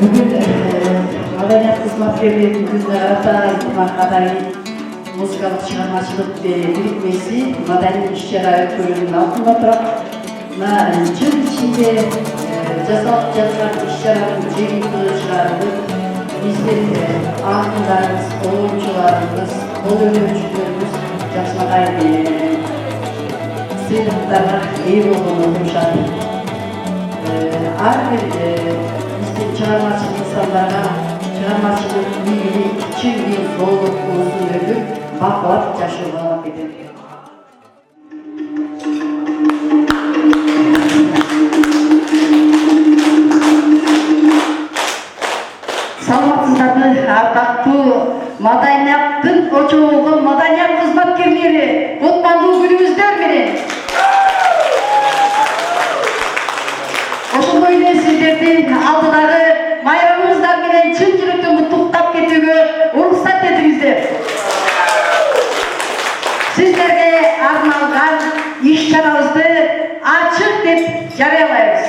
Bugün Madaniyat Hizmetleri Günü'nde Arata Madani Muzikalık Çıkarmacılık birikmesi Madani İşçiler Bölümünün altında durup yıl içinde жазған іс-шараның жеңімпазы шығарылып, біздің ақындарымыз, oyuncularımız, өнершілеріміз жасмағай сыйлықтарға ие болған отырышады. Әрбір біздің шығармашылық нысандарға шығармашылық биігіне чыңғыл болып болсын деп бақылап жашауға кетеді. Саламатсыздарбы, ардактуу маданияттын очогу маданият кызматкерлери, кутмандуу күнүңүздөр менен. Ошондой эле сиздердин алдыдагы майрамыңыздар менен чын жүрөктөн куттуктап кетүүгө уруксат этиңиздер. Сиздерге арналган иш-чарабызды ачык деп жарыялайбыз.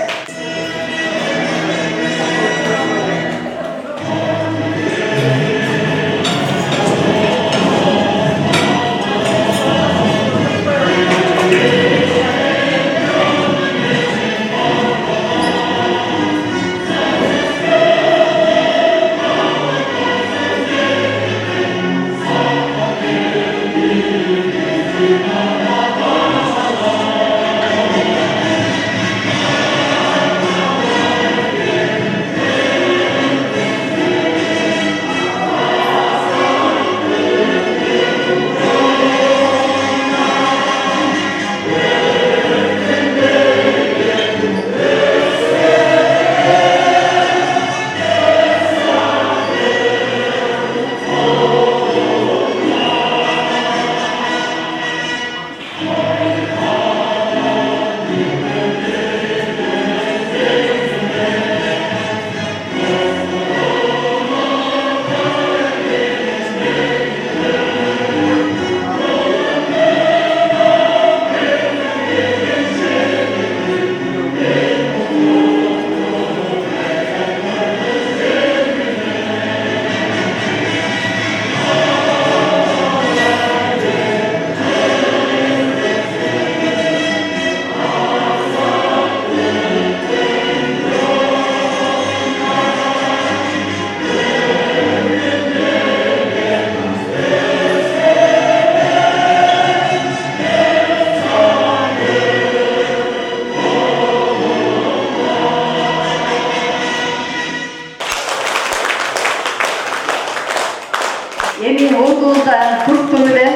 Эми ордуңузда туруп туруп эле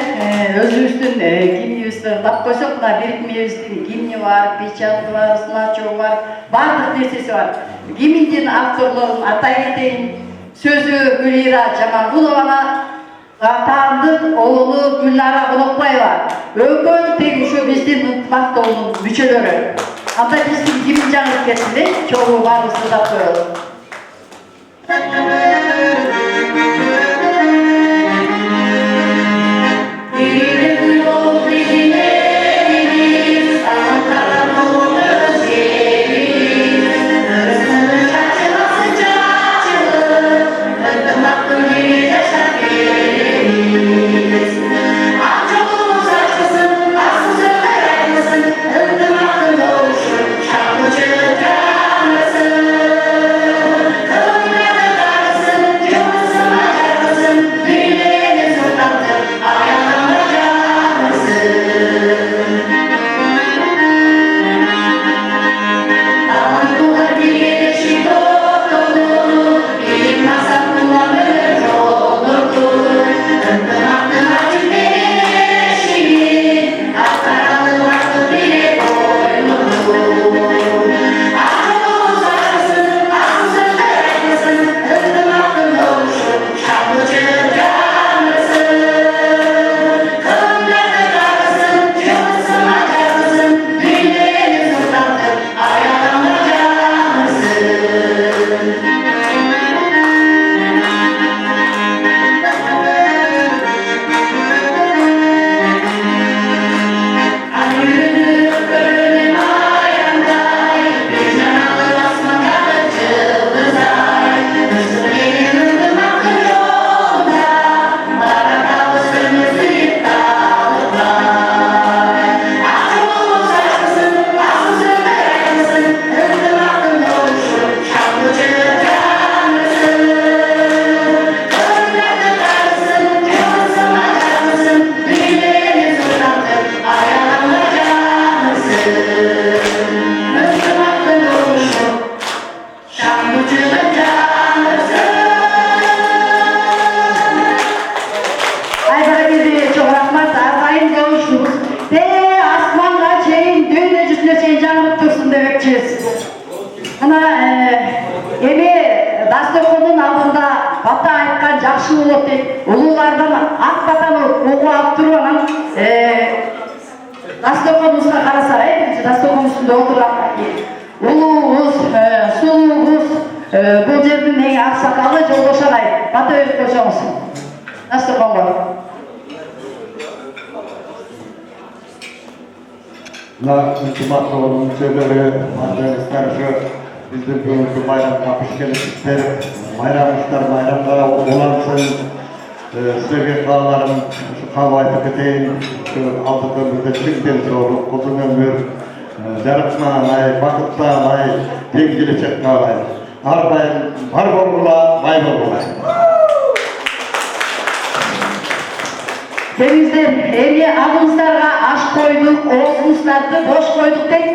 өзүбүздүн гимнибизди ырдап койсок, мына бирикмебиздин гимни бар, печаты бар, значогу бар, баардык нерсеси бар. Гимндин авторлорун атай кетейин. Сөзү Гүлира Жамангулована, атаандын оолу Гүлнара Конокбаева. Экөө тең ушу биздин ынтымак тобунун мүчөлөрү. Анда биздин гимн жаңырып кетсин, чогуу баарыбыз ырдап коелу. баракан жакшы болот дейт. Улуулардан ак батаны окуп алып туруп анан дастарханыбызга карасак, биринчи дастархан үстүндө отургандан кийин улуубуз, сулуубуз, бул жердин эң аксакалы Жолдош агай бата берип койсоңуз. Дастарханга. Мына ынтымақтылығының мүшелері, ардагерлер біздің бүгінгі байрамға қош келіпсіздер. Байрамыңыздар байрамға болсын. Сіздерге қалаларым қабыл айтып кетейін. Алдыңғы өмірде шын денсаулық, ұзын өмір, жарқын ай, бақытты ай, тең келешек қалайын. Әрдайым бар болғыла, бай болғыла. Келіңіздер, эми алдыңыздарға аш қойдық, оозуңуздарды бош қойдық дейт.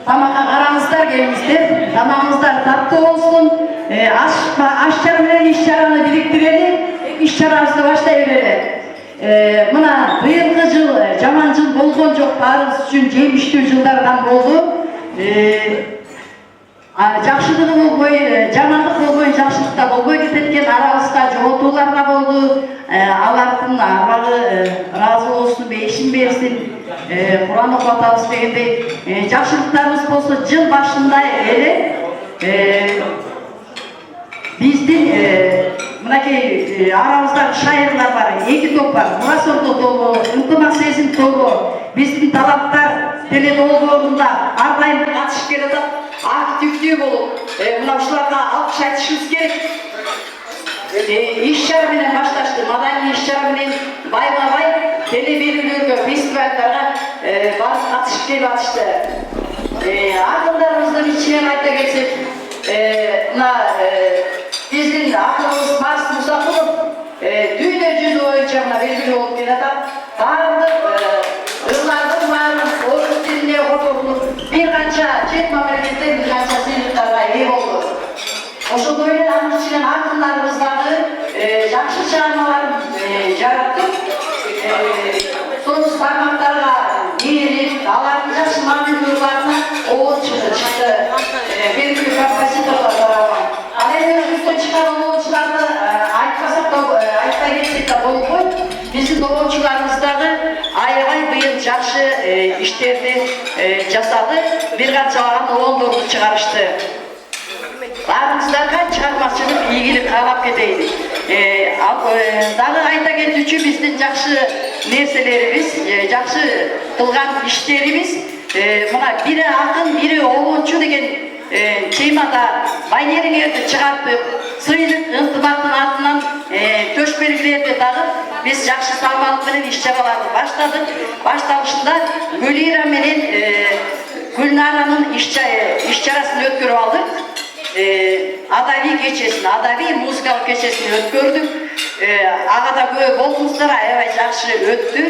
Тамаққа қараңыздар, келіңіздер. Тамағыңыздар таттуу болсын. Аш чара менен иш чараны бириктирели, иш чарабызды баштай берели. Мына быйылкы жыл жаман жыл болгон жок, баарыбыз үчүн жемиштүү жылдардан болду. Жакшылыгы болбой, жамандык болбой, жакшылык да болбой кететкен, арабызда жоготуулар да болду. Алардын арбагы ыраазы болсун, бейишин берсин, Куран окуп атабыз дегендей жакшылыктарыбыз болсо жыл башында эле биздин мынакей арабыздагы шайырлар бар, эки топ бар. Мурас Ордо тобу, Ынтымак сезим тобу биздин талаптар деле долбоорунда ар дайым катышып келатат. Активдүү болуп, мына ушуларга алкыш айтышыбыз керек. Иш чара менен башташты, маданий иш чара менен байма-бай телеберүүлөргө, фестивалдарга барып катышып келип атышты. Акылдарыбыздын ичинен айта кетсек, мына биздин акылыбыз Марс Мусакулов дүйнө жүзү боюнча мына белгилүү болуп келатат. Баардык ырлардын баарын орус тилине которулуп, бир канча чет мамлекетте бир канча сыйлыктарга ээ болду. Ошондой эле анын ичинен акындарыбыздагы жакшы чыгармаларын жараттык. Сонун тармактарга ээлип, алардын жакшы мамилелерин оо чыкты. Белгилүү композиторлор тарабынан. Ал эми өзүбүздөн чыккан оочуларды айтпасак да, айтпай кетсек да болбойт. Биздин оочуларыбыз дагы аябай быйыл жакшы иштерди жасады. Бир канча оондорду чыгарышты. Баарыңыздарга чыгармачылык ийгилик каалап кетейин. Дагы айта кетүүчү биздин жакшы нерселерибиз, жакшы кылган иштерибиз, мына бири акын, бири оончу деген темада байнериңерди чыгарттык. Сыйлык ынтымактын атынан төш белгилерди дагы биз жакшы салмалык менен иш чараларды баштадык. Башталышында Гүлира менен Гүлнаранын иш чарасын өткөрүп алдык. Адаби кечесин, адаби музыкалык кечесин өткөрдүк. Ага да көп болдуңуздар, аябай жакшы өттү.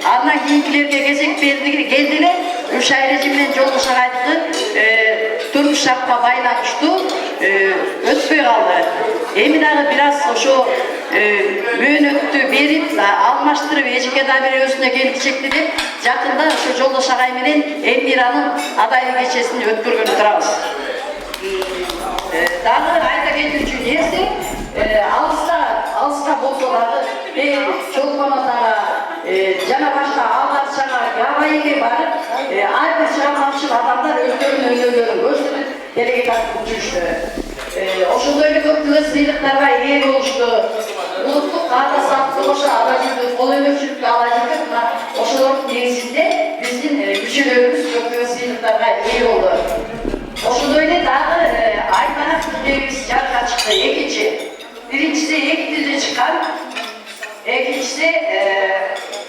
Андан кийинкилерге кезек келди эле. Шайрежи менен Жолдош агайдыкы турмуш шартка байланыштуу өтпөй калды. Эми дагы бир аз ошо мөөнөттү берип, алмаштырып, эжеке да бир өзүнө келгичекти деп, жакында ошо Жолдош агай менен Элмиранын адаби кечесин өткөргөнү турабыз. Дагы айта кетүүчү нерсе, алыста болсо дагы чолпонотага жана башка алгаччага Гавайиге барып, ар бир чыгармачыл адамдар өздөрүнүн өнөөлөрүн көрсөтүп, делеге тартып жүрүштү. Ошондой эле көптөгөн сыйлыктарга ээ болушту. Улуттук каада сактуу кошо ала жүрдүк, кол өнөрчүлүктү ала жүрдүк. Мына ошолордун негизинде биздин мүчөлөрүбүз көптөгөн сыйлыктарга ээ болду. Ошондой эле дагы Айбанак китебибиз жарыкка чыкты. Экинчи. Биринчиси 2 тилде чыккан. Экинчиси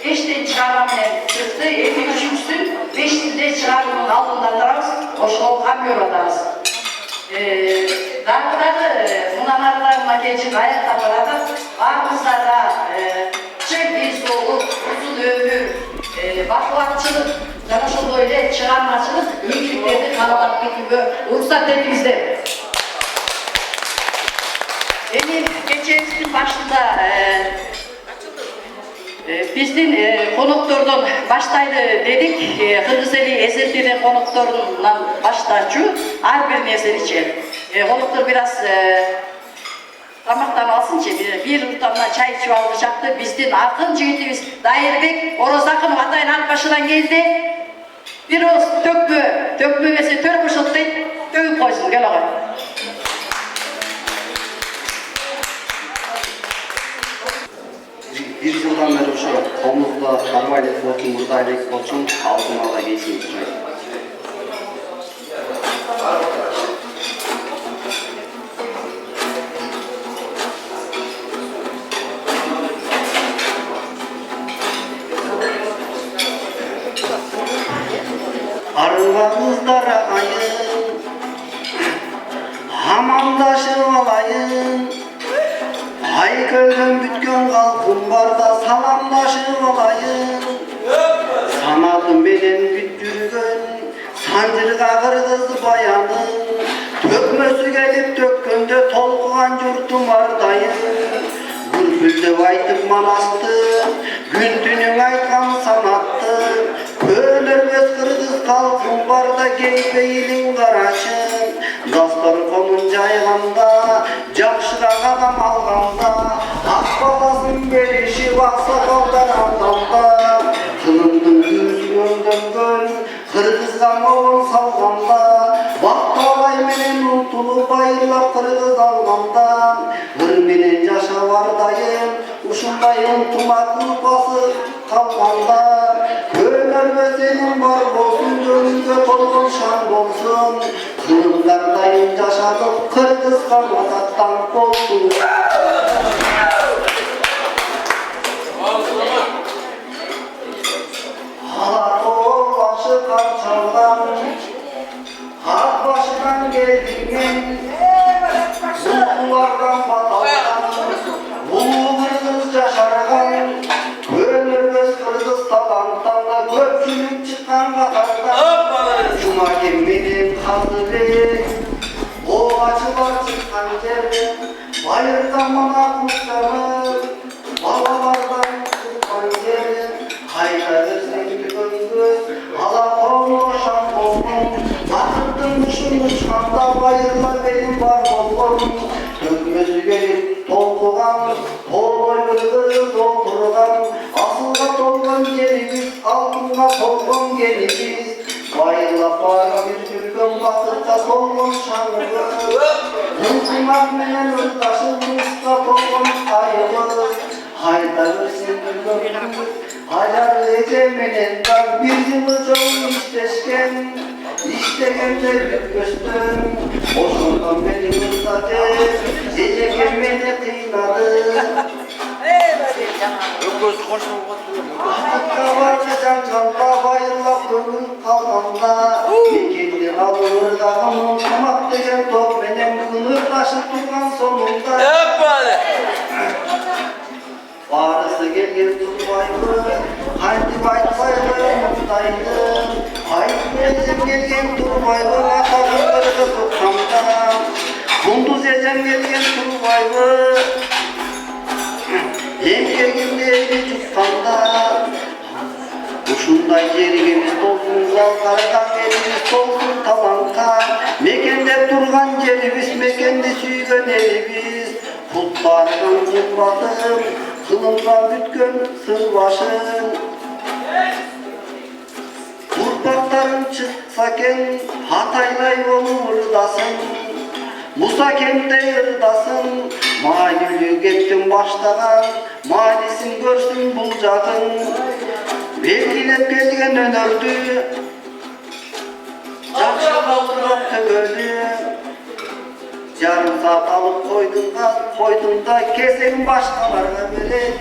5 тил чыгарма менен чыкты. Үчүнчүсү 5 тилде чыгаруунун алдында турабыз. Ошол камер атабыз. Дагы мындан ары макияжы аяктап баратат. Баарыбыздарга чек денсаулык, узун өмүр, бакубатчылык жана ошондой эле чыгармачылык ийгиликтерди каалап кетүүгө уруксат этиңиздер. Эми кечээбиздин башында биздин коноктордон баштайлы дедик. Кыргыз эли эзертеден конокторунан баштачу ар бир нерсеничи. Коноктор бир аз тамақтан алсынчы bir ұртамдан чай ішіп алып шақты біздің ақын жігітіміз Дайырбек Оразақынов атайын Ақбашыдан келді. Bir oz tökmegesi tör kuşut deyip tөгүп koysun, gel ağay. Bir жылдан бері ошо колумузда Кармайлык болчун, Мурдайлык болчун, алдын ала келишим чыкпайт. Arılarımızlar ayın, hamamdaşıp alayın. Ay kölden bütken kalkın barda salamdaşıp alayın. Sanatım menen büt yürgön, sancırga kırgız bayanın. Tökmösü gelip tökkönde tolkugan jurtum ardayın. Bülbüldep aytıp manastı, gün tünün aytkan sanattı. Kölörmez kırgız kalkın barda geypeylin karaçın. Dastorkonun jayganda, jakşıga kadam alganda. Ak balasın berişip aksakaldan aldanda. Kılımdın yüzüngön döngön, kırgızga moğun salganda. Baktalay menen untulup bayırlap kırgız alganda. Hır menen yaşa bardayım, uşunday untumak kulpası kalganda. Kölörme senin bar bolsun, gönlüngö tolgun şan bolsun. Kılımlardayım yaşadıp, kırgız kalmadattan bolsun. Halat başı karçalan, harp başından geldiğimin, Zulkulardan batalgan, ulu kırgız yaşargan, Kölörmez kırgız talantanda, köpçülük çıkan katardan. Cuma kemmenin kaldırı, o açılar çıkan yer, bayırdan bana kutlanır, balalardan çıkan yer. Haydardır seni göngöz, ala kolunu şan boldum. Batırdım kuşun uçkanda, bayırlar benim var boldum. Tökmözü gelip tolkugan, tolboy kırgız oturgan. Asılga tolgan gelimiz, altınga tolgan gelimiz. Bayırlap var bir gülgün, bakırda tolgan şanımız. Hıntımak menen ırdaşın, ıska tolgan ayımız. Haydardır seni göngöz, Hajar eceminin var bir yılı çoğun işleşken, işlegende bütküstüm. Boşundan beni ısladı, ecegen beni kıynadı. Atıkta vardı cancanda, bayırlap gönül kalganda. Mekindi alır dağımın tamak degen top, benim kınır taşı turgan sonunda. Varısı gelgen turbaylı, haydi baytbaylı muhtaylı. Haydi gelgen turbaylı, atakındırdı tutkamda. Kunduz ecem gelgen turbaylı, emkegimde eli cukkanda. Uşunday yerimiz dolsun, zalkardan elimiz dolsun talanka. Mekendep turgan yerimiz, mekendi süygen elimiz. Kutlardan kutladım, kılımdan bütkön sır başın. Urpaktarın çıksaken Hataylay onu ırdasın. Musa kente ırdasın, malülük ettin baştagan. Malisin görsün bulcakın, belgilep gelgen önördü. Jakşı kaldırıp tөгöldü. Yarım saat alıp koydum da keselim başkalarına böyle.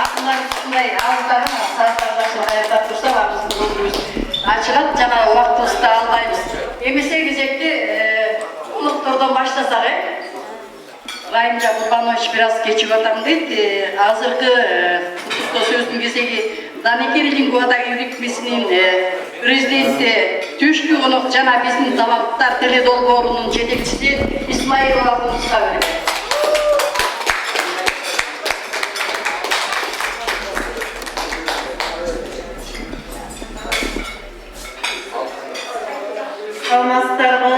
Akınlar üstünday ağızlarım var, sazlardaşın hayata tursa var bizim gözümüz. Açıgat jana vaktыбызды albayбыз. Эмесе кезекте улуктардан баштасак, Райымжан Курбанович бир аз кечип атам дейт. Азыркы кутуктоо сөздүн кезеги Данекер Лингвадаги бирикмесинин президенти Түштү Конок жана биздин таланттар тили долбоорунун жетекчиси Исмаилова Кунуска берет. саламатсыздарбы?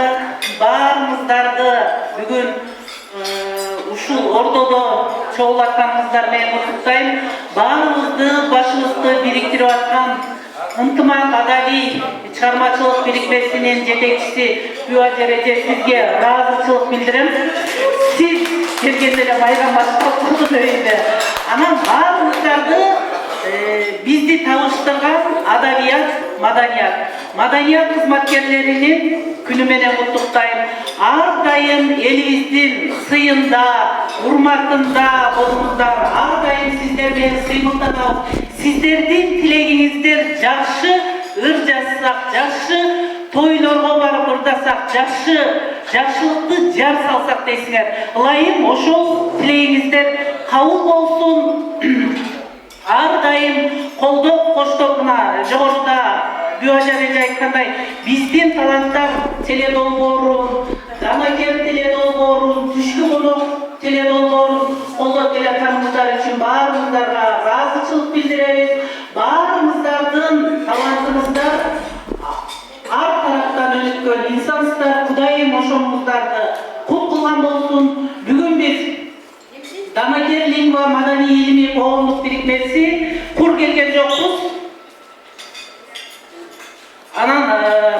Баарыңыздарды бүгүн ушул ордодо чогулатканыңыздар менен куттуктайм. Баарыбызды башыбызды бириктирип аткан ынтымак адабий чыгармачылык бирикмесинин жетекчиси Бүажер эже сизге ыраазычылык билдирем. Сиз келгенде эле майрам башталып калды дейли. Анан баарыңыздарды бизди табыштырган адабият, маданият кызматкерлеринин күнү менен куттуктайм. Ар дайым элибиздин сыйында, урматында болуңуздар. Ар дайым сиздер менен сыймыктанабыз. Сиздердин тилегиңиздер жакшы ыр жазсак, жакшы тойлорго барып ырдасак, жакшылыкты жар салсак дейсиңер. Ылайым ошол тилегиңиздер кабыл болсун. Ар дайым колдоп коштогуна жогоруда Бүажер эже айткандай, биздин таланттар теледолбоорун, Данагер теледолбоорун, Түшкү конок теледолбоорун колдоп келатканыңыздар үчүн баарыңыздарга ыраазычылык билдиребиз. Баарыңыздардын талантыңыздар ар тараптан өнүккөн инсансыздар. Кудайым ошоңуздарды кут кылган болсун. Бүгүн биз Данагер лингва маданий илимий коомдук бирикмеси кур келген жокпуз. Анан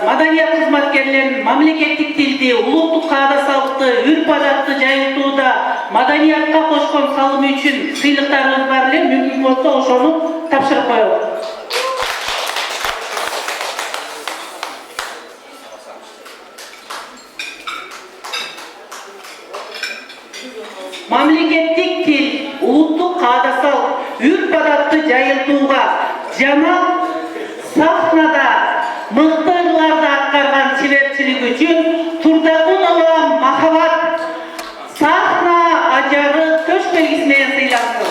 маданият кызматкерлерин мамлекеттик тилди, улуттук каада-салыкты, үрп-адатты жайылтууда маданиятка кошкон салымы үчүн сыйлыктарыбыз бар эле. Мүмкүн болсо ошону тапшырып коелу. Мамлекеттик тил, улуттук каада-салык, үрп-адатты жайылтууга жана сахнада мыкты ырларды аткарган чеберчилиги үчүн Турдакунова Махабат сахна ажары төш белгиси менен сыйлансын.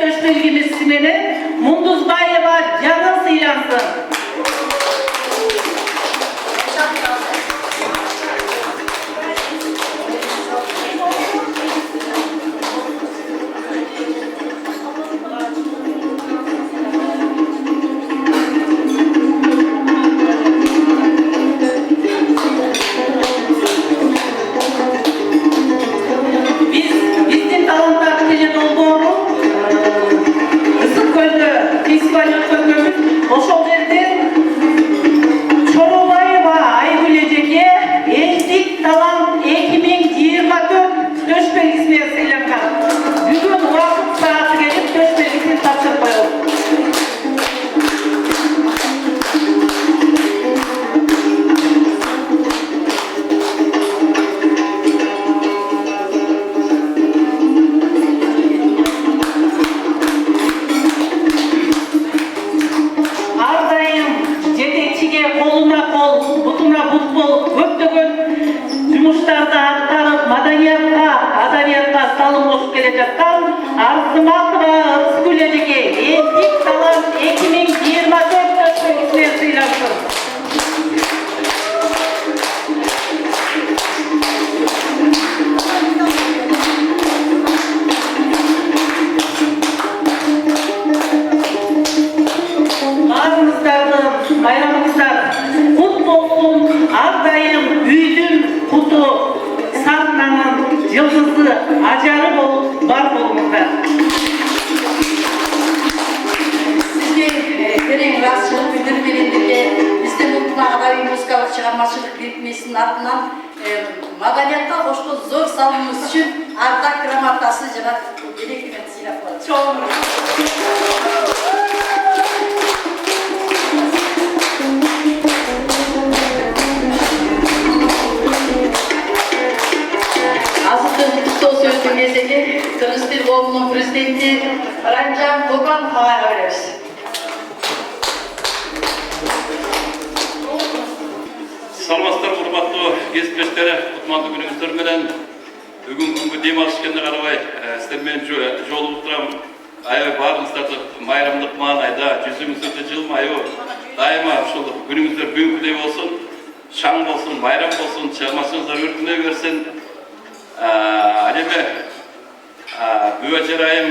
Төш белгиси менен Мундузбаева Жаныл сыйлансын. Биздин таланттар теледолбоору фестиваль өткөргөнбүз. Ошол жерде Чорубаева Айгүл эжеге элдик талант 2024 төш белгиси менен сыйланган. Бүгүн убакыт сааты келип төш белгисин тапшырып коелу. Жумуштарды аткарып, маданиятка, адабиятка салым кошуп келе жаткан Арзыматова Ызгүл эжеге элдик талант 2024 төш белгиси менен сыйлансын. Баарыңыздардын майрамыңыздар кут болсун. Ар дайым үйдүн куту, сахнанын жылдызы, ажары болуп бар болуңуздар. Сизге терең ыраазычылык билдирип бергендерге биздин ынтымак адабий музыкалык чыгармачылык бирикмесинин атынан маданиятка кошкон зор салымыңыз үчүн ардак грамотасы жана билекмет сыйлап коет. Чоң азыркы куттуктоо сөздүн кезеги клубунун президенти Ранжан Курбан агайга беребиз. Саламатсыздар, урматтуу кесиптештер, кутмандуу күнүңүздөр менен бүгүнкү күнгө дем алыш экенине карабай, сиздер менен жолугуп турам. Аябай баарыңыздарды майрамдык маанайда, жүзүңүздөрдө жылмаюу, дайыма ушул күнүңүздөр бүгүнкүдөй болсун, шаң болсун, майрам болсун, чыгармачылыгыңыздар өркүнөй берсин. Ал эми бүбө жарайым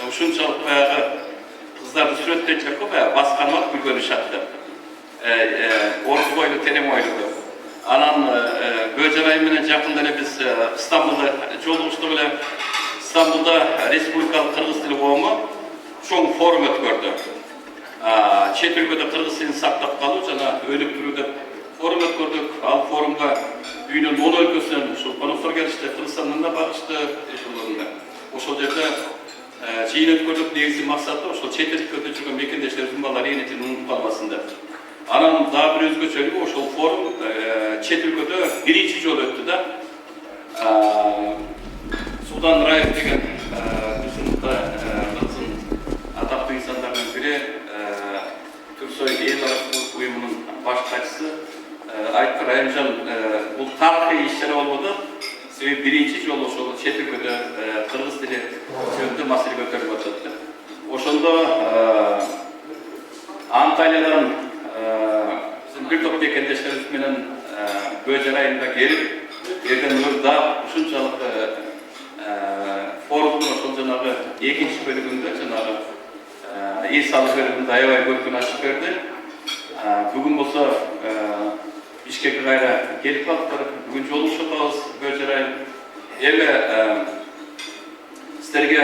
ушунчалык баягы кыздарды сүрөттөйт элек го, баягы басканмак күлгөнүшатты. Орду бойлуу, терең ойлуу. Анан бүбө жарайым менен жакында эле биз Стамбулда жолугуштук эле. Стамбулда Республикалык кыргыз тили коому чоң форум өткөрдү. Чет өлкөдө кыргыз тилин сактап калуу жана өнүктүрүү деп форум өткөрдүк. Ал форумга дүйнөнүн 10 өлкөсүнөн ушул коноктор келишти, Кыргызстандан да барышты. Ошол жерде жыйын өткөрдүк. Негизги максаты ошол чет өлкөдө жүргөн мекендештерибиздин балдары эне тилин унутуп калбасын деп. Анан дагы бир өзгөчөлүгү ошол форум чет өлкөдө биринчи жолу өттү да. Судан Раев деген биздин кыргыздын атактуу инсандарынын бири, Түрксой эл аралык уюмунун баш катчысы айтты, Райымжан, бул тарыхый иш-чара болбоду. Себеби биринчи жолу ошол чет өлкөдө кыргыз тили жөнүндө маселе көтөрүлүп атат. Ошондо Анталиядан биздин бир топ мекендештерибиз менен бүбө жарайында келип, эрден да ушунчалык форумдун ошол жанагы экинчи бөлүгүндө жанагы эс алуу бөлүгүндө аябай көркүн ачып берди. Бүгүн болсо Бишкекке кайра келип калдыктыр. Бүгүн жолугушуп атабыз бүбө жарайым. Эми сиздерге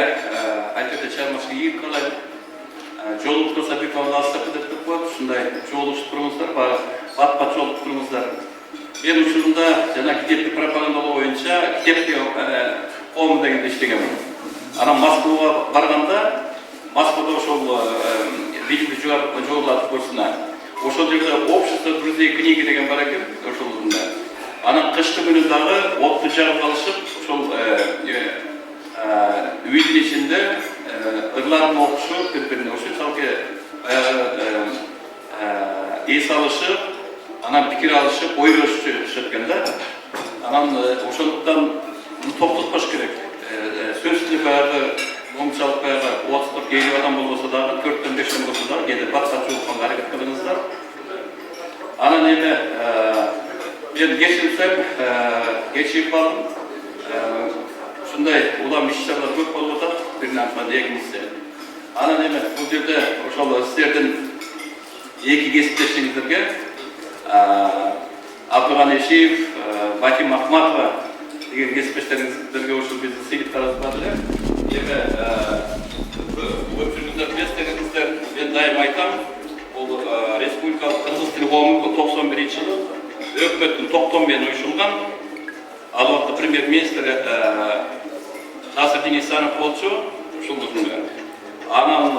айтып чыгармачылык ийгилик каалайм. Жолугуп турса бир кабыластыкты деп коет. Ушундай жолугушуп туруңуздар, бат-бат жолугуп туруңуздар. Мен учурунда жана китептик пропагандалоо боюнча китептик коом дегенде иштегенмин. Анан Москвага барганда, Москвада ошол билимди жогорулатып койсуна. Ошол жерде общество друзей книги деген бар экен, ошол. Анан кышкы күнү дагы отту жагып алышып, ошол үйдүн ичинде ырларын окушуп, бири-бирине ушунчалык эс алышып, анан пикир алышып, ой бөлүшүшөт экен да. Анан ошондуктан токтотпош керек. Сөз тили баягы момчалык баягы 30-50 адам болбосо дагы, 4-5 болсо дагы кээде бат-бат жолукканга аракет кылыңыздар. Анан эми мен кечирсем, кечирип алдым. Ушундай улам иш-чаралар көп болуп атат, биринен антканда экинчиси. Анан эми бул жерде ошол сиздердин эки кесиптешиңиздерге Абдыган Эшиев, Батим Ахматова деген кесиптештериңиздерге ушул биздин сыйлыктарыбыз бар эле. Эми өтүрүңүздөр билесиздер, мен дайым айтам, бул Республикалык кыргыз тили коому 91-жылы өкмөттүн токтому менен уюшулган. Ал убакта премьер-министр Насырдин Исанов болчу, ушул күндө. Анан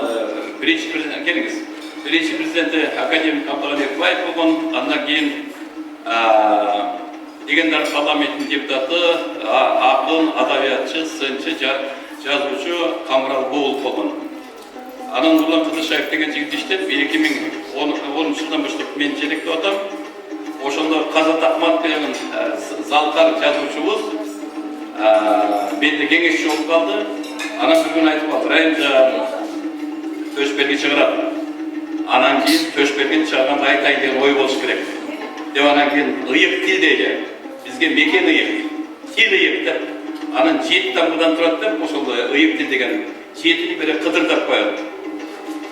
биринчи президент келиңиз. Биринчи президенти академик Абдыган Экбаев болгон, андан кийин дегендар парламенттин депутаты, акын, адабиятчы, сынчы, жазуучу Камырал Боол болгон. Анан Нурлан Кыдышаев деген жигит иштеп, 2010-жылдан баштап мен жетектеп атам. Ошондо Казат Акматов деген залкар жазуучубуз менде кеңешчи болуп калды. Анан бүгүн айтып калды, Райымжан Төшберги чыгарат. Анан кийин Төшбергини чыгарганда айтайын деген ой болуш керек. Деп анан кийин ыйык тил дейли. Бизге мекен ыйык, тил ыйык деп. Анан 7 тамгыдан турат деп, ошол ыйык тил деген 7-ни бере кыдырдап коет.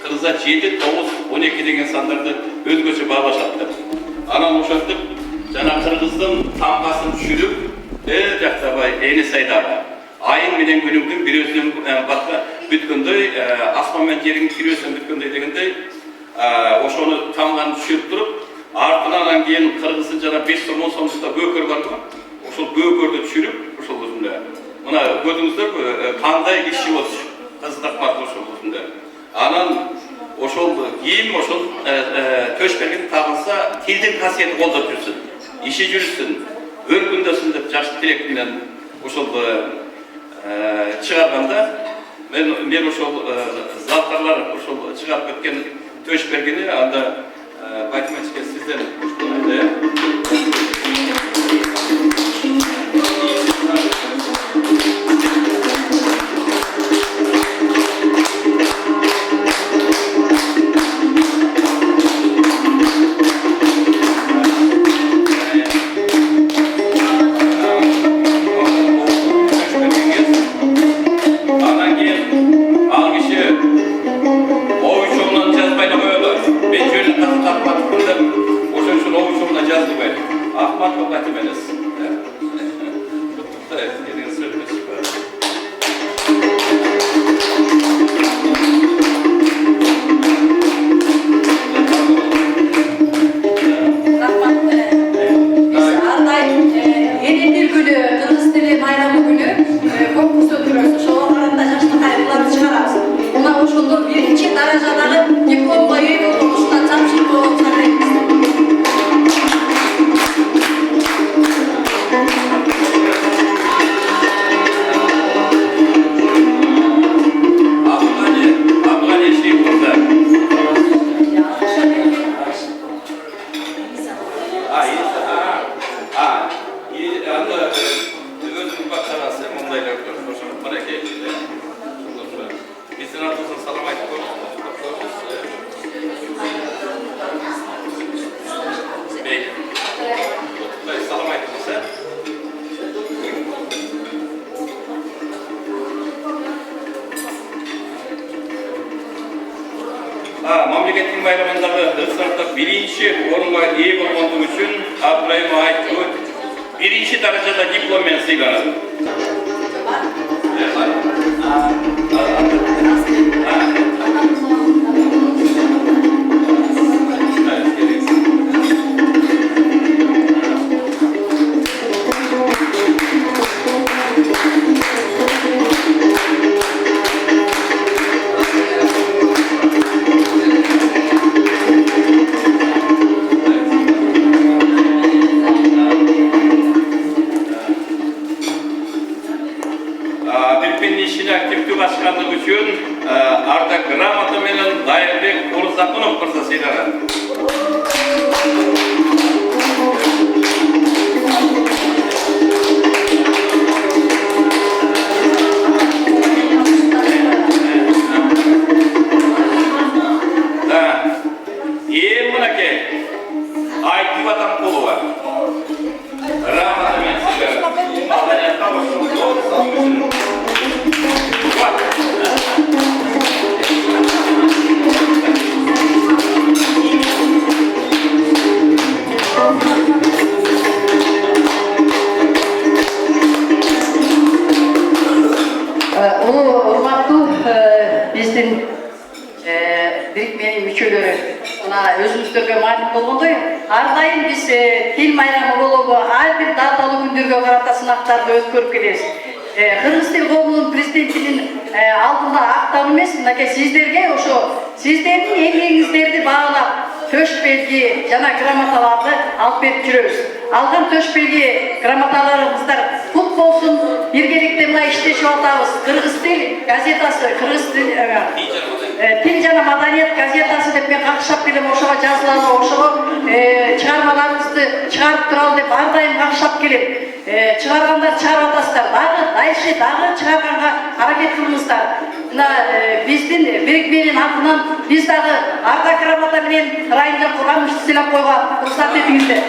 Кыргызда 7, 9, 12 деген сандарды өзгөчө баалашат деп. Анан ошентип жана кыргыздын тамгасын түшүрүп, жактабай эни сайдагы айың менен күнүңдүн бир өзүнөн башка бүткөндөй, асман менен жериңдин кирөөсүн бүткөндөй дегендей, ошону тамганы түшүрүп туруп, артынан анан кийин кыргыздын жана 5 сом 10 сомдукта бөөкөр барбы? Ошол бөөкөрдү түшүрүп, ошол өзүндө. Мына көрдүңүздөр кандай иши болчу. Кызыктап ошол өзүндө. Анан ошол кийин ошол Төшберген табылса, тилдин касиети колдоп жүрсүн, иши жүрсүн, өркүндөсүн деп жакшы тилек менен ошол чыгарганда мен ошол завтарлар ошол чыгарып кеткен Төшбергени анда Батимовичке сизден айтайын. Мамлекеттин байрамындагы ырсыртып биринчи орунга ээ болгондугу үчүн Абдырайым Айтчу биринчи даражада диплом менен сыйланат. Бирикменин ишине активдүү башкардыгы үчүн ардак грамота менен Дайырбек Орузакунов мырза сыйланат. Эң мынакей Айтып Атамкулова грамота менен сыйланат. Урматтуу биздин бирикменин мүчөлөрү мына өзүбүздөргө маалым болгондой ар дайым биз тил майрамы болобу ар бир даталуу күндөргө карата сынактарды өткөрүп келебиз. Кыргыз тил коомунун президентинин алдында актап эмес, мынакей сиздерге ошо сиздердин эмгегиңиздерди баалап төш белги жана грамоталарды алып берип жүрөбүз. Алган төш белги грамоталарыңыздар кут болсун, биргеликте мына иштешип атабыз. Кыргыз тил газетасы, кыргыз тил жана маданият газетасы деп мен какшап келем, ошого жазылалы, ошого чыгармаларыбызды чыгарып туралы деп ар дайым какшап келем. Чыгаргандар чыгарып атасыздар, дайшы дагы чыгарганга аракет кылыңыздар. Мына биздин бирикменин атынан биз дагы ардак грамота менен Райымжан Кургановичти сыйлап койгонго уруксат этиңиздер.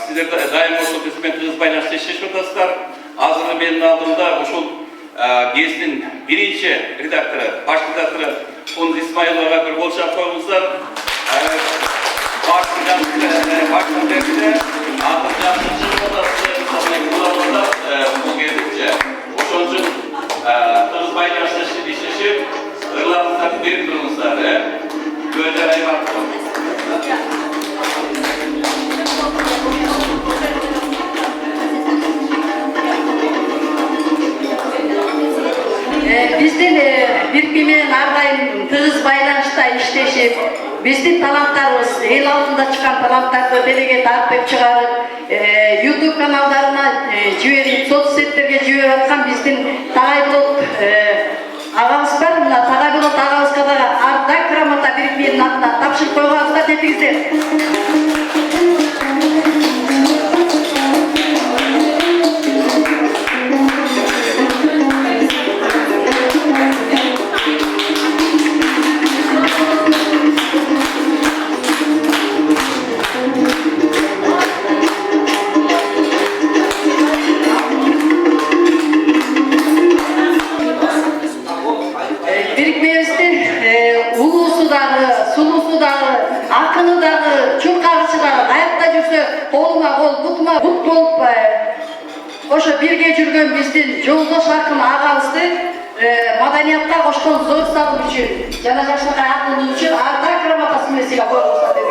Сіздер дайым осы бізбен тығыз байланысты шешіп отырсыздар. Hazır benim aldığımda uşul gezinin birinci redaktörü, baş redaktörü Kunduz İsmailova bir bolşap koymuşlar. Başkan devleti, Atılcan Odası, Sabunay bu geldikçe uşulcun Kırız Baylaş'ta işleşip ırlarını verip durmuşlar. Böyle ayıp Bizden birbirine ardayım tığız baylanışta işleşip, bizden talantlarımız, el altında çıkan talantları belege tartıp çıkarıp, YouTube kanallarına jüverip, sosyetlerge jüverip atkan bizden Tağaybolot ağamız var. Mına Tağaybolot ağamız kadar arda kramata birbirinin adına tapşırıp koyğanızda tepkizler. Sulusu dağı, akını dağı, çurkarısı dağı, hayatta жүрсе, koluna kol, butuma but bolup, oşo birge жүргөн биздин жолдош акын агабызды маданиятка кошкон зор салым үчүн жана жакшылыкка акылы үчүн арда грамотасы менен сыйлап коюңуздар деп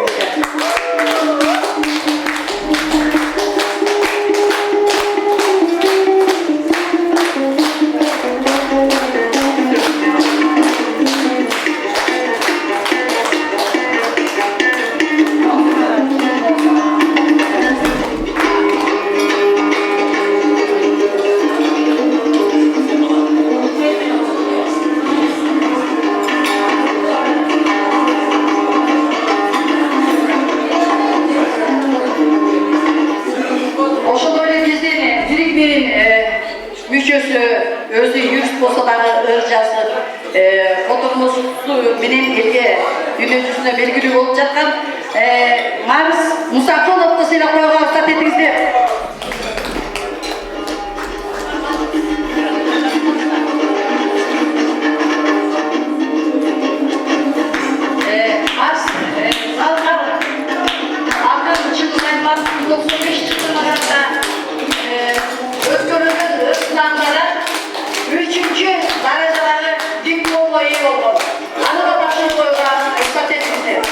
özü yürüyüş bolsa dagı ırjası fotomuzu menен elge dünya жүзүнө белгилүү болуp жаткан Марс Мусаковду сыйлап коюуга уруксат этиңиздер. Марс залгар акын чыгылган Марс 95 чыгылганда өткөрүлгөн ырсыландары 3-cü darajadagı diplomga ие болгон. Аны да тапшырып коюуга уруксат этиңиздер.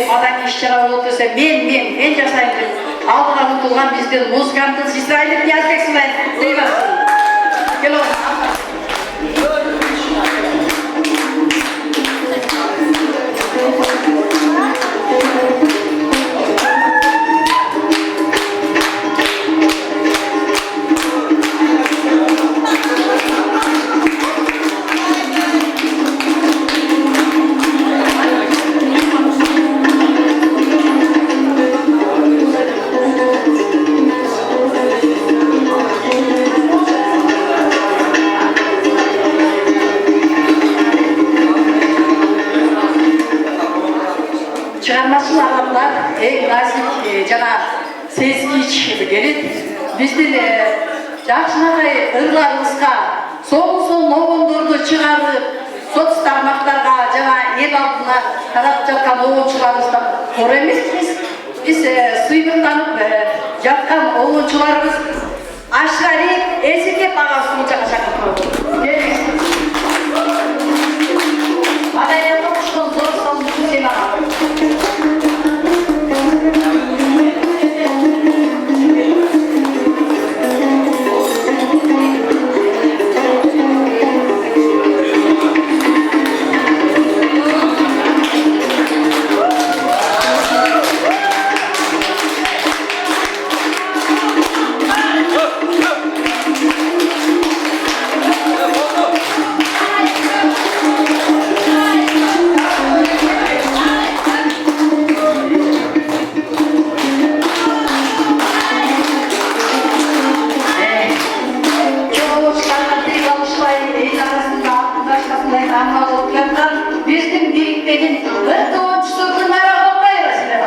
Madani işçiler olup dese men жасайын деп алдыға ұмтылған бізден музыкантымыз İsrail'in Ниязбек Сымбаев deyvarsın. Gel oğlum. машиналарда эң назик жана сезгич келет. Биздин жакшынакай ырларыбызга соң обондорду чыгарып, соц тармактарга жана эл алдына тарап жаткан обончуларыбыздан кор эмеспиз. Биз сыймыктанып жаткан обончуларыбыз Ашрари Эсекеп агасынын жакка чакыртып. Маданиятка кошкон зор салымды сен ага. Биздин бириктигин бир тоочусу Гүлнара Окпаева силер.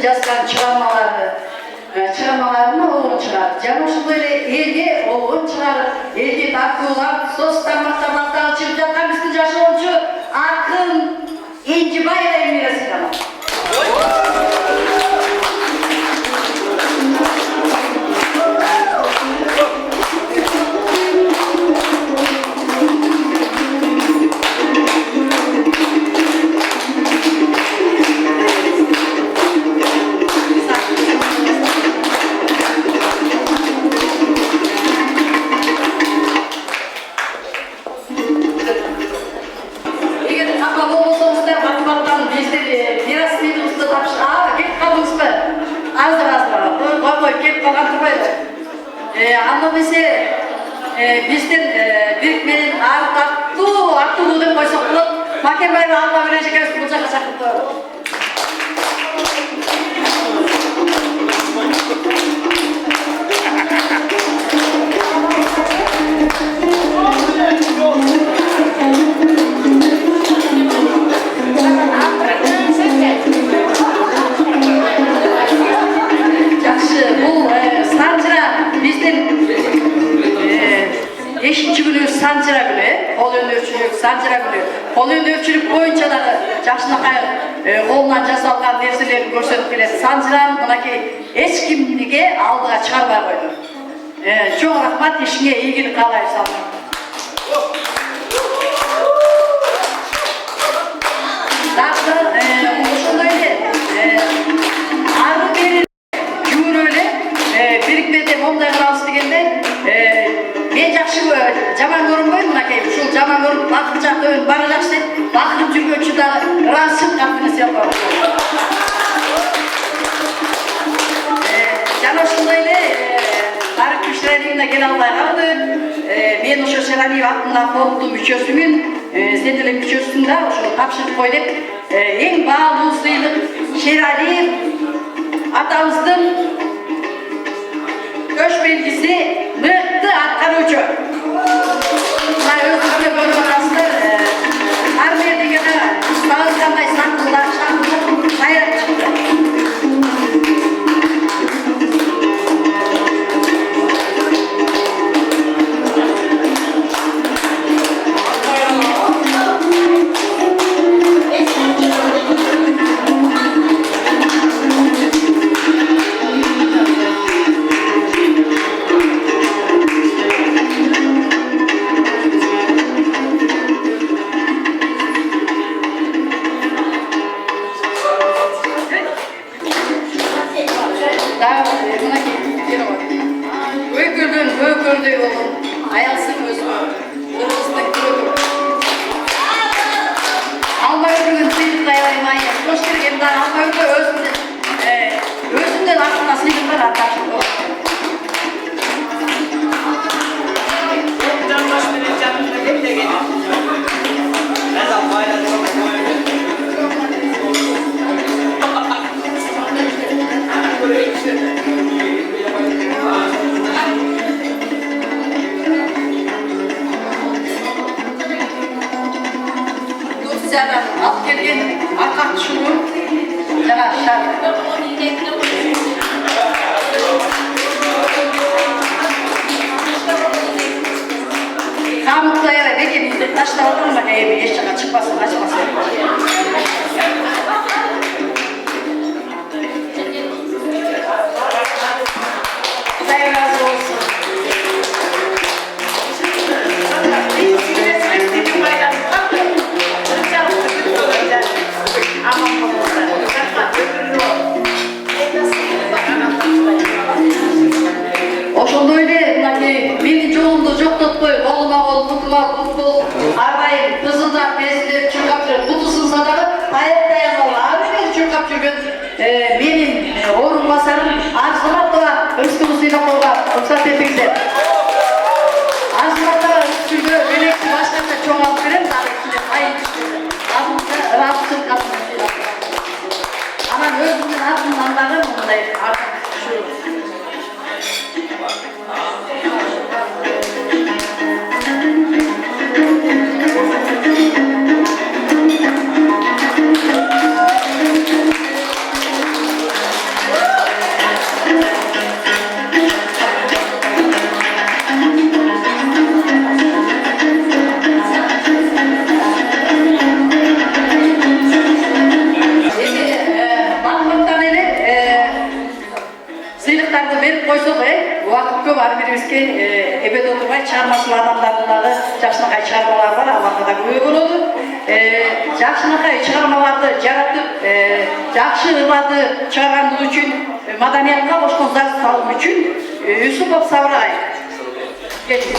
Жазган чыгармаларына оғын чыгарып, жана ошондой эле элге оғын чыгарып, элге даттуулап, соц тармактарда дагы чыгып жаткан биздин жаш оончу Акын Энжибаева Эмира сыйланат. Биздин бирикменин аттуу деп койсок болот. Макенбаева Алма менен жекебиз бул жакка чакыртып. Жакшы, бул Санжыра биздин 5-күнү Санжыра күнү, кол өнөрчүлүк Санжыра күнү. Кол өнөрчүлүк боюнча дагы жакшынакай колунан жасалган нерселерин көрсөтүп келет. Санжыраны мынакей эч кимге алдыга чыгарбай койду. Чоң рахмат, ишиңе ийгилик каалайбыз. Дагы ошондой эле ары бери жүрүп эле бирикмеде момундай кылабыз дегенде мен жакшы жаман көрүнбөйм, мынакей ушул жаман көрүп бакырча өйүн бара жакшы деп бакырып жүргөнчү дагы ырашып каттыгы сыяпар. Жана ошондой эле тарыхый Шералиевна келе албай калды. Мен ошо Шералиев аттындагы фонддун мүчөсүмүн, сен деле мүчөсүсүң да, ошо тапшырып кой деп эң баалуу сыйлык Шералиев атабыздын көч белгиси мыкты аткаруучу. Мына өзүңөр көрүп атасыздар. Армия деген багыз кандай сактылар, шактылар, кайрат чыкты. Benim orunbasarım Arzumatova Özgür Sıylakov'a ruhsat ettiğinizde. Arzumatova Özgür'ü öyleki başkanına çoğalt verin. Hayır. Adımda Rabbim katılmasıyla. Ama özümün adımdan da buradayım. Artık şu. Sıylıklarını verip koysak, vakit köp var birimizke ebed oturmay, çarmasıl adamlarındağı Jakşınakay çarmalar var, Allah'ta da köy oldu. Jakşınakay çarmalarda yaratıp, Jakşıladı çağırandığı için, madaniyatına boşkun zar salım için, Yusupov Savray. Geçin.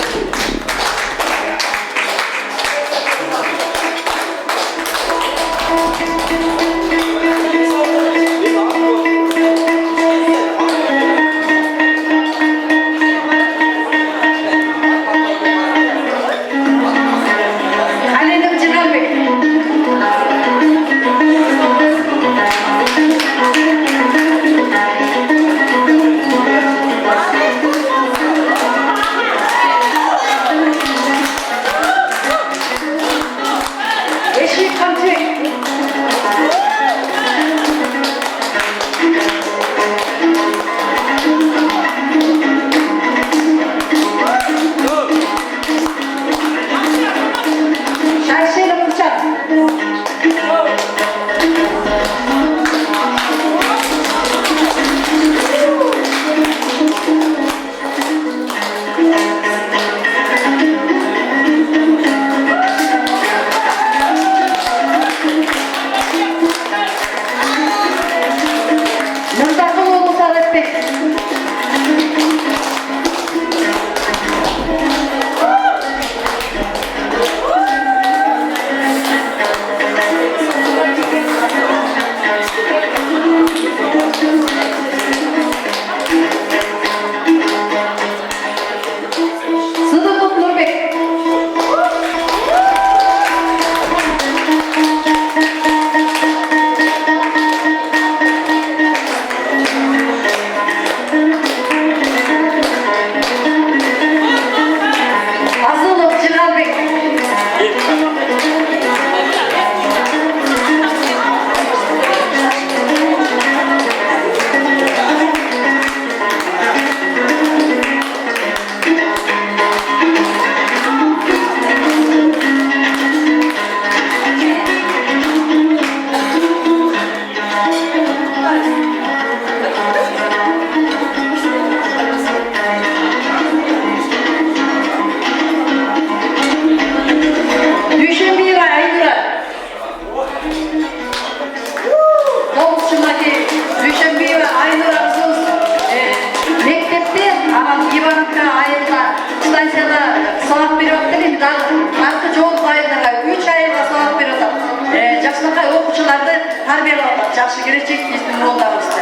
Жақсы келешек біздің жолдарымызда.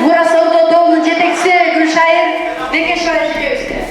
Мурас Тобының жетекшісі Гүлшайыр Бекешова жіберіңіздер.